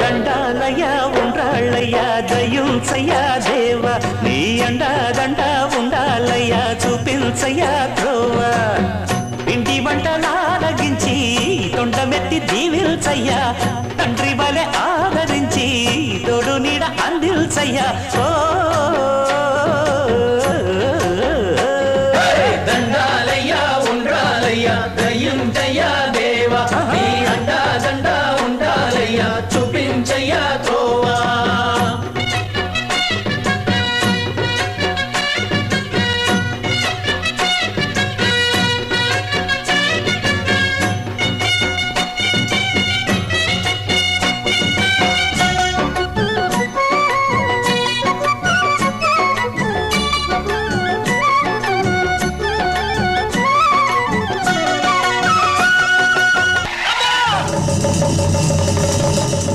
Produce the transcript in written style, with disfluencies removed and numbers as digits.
దండాలయ్యా ఉండ్రాళ్ళయ్యా దయుంచయ్యా దేవా నీ అండా దండ ఉండాలయ్యా చూపించయ్యా త్రోవా ఇంటి వంటలారగించి తొండమెత్తి దీవిల్చయ్యా తండ్రి వలె ఆదరించి తోడు నీడ అందిల్చయ్యా ఓ దండాలయ్యా ఉండ్రాలయ్యా దయ్యుంటయ్యా దేవా నీ అండా దండ ఉండాలయ్యా చూపించ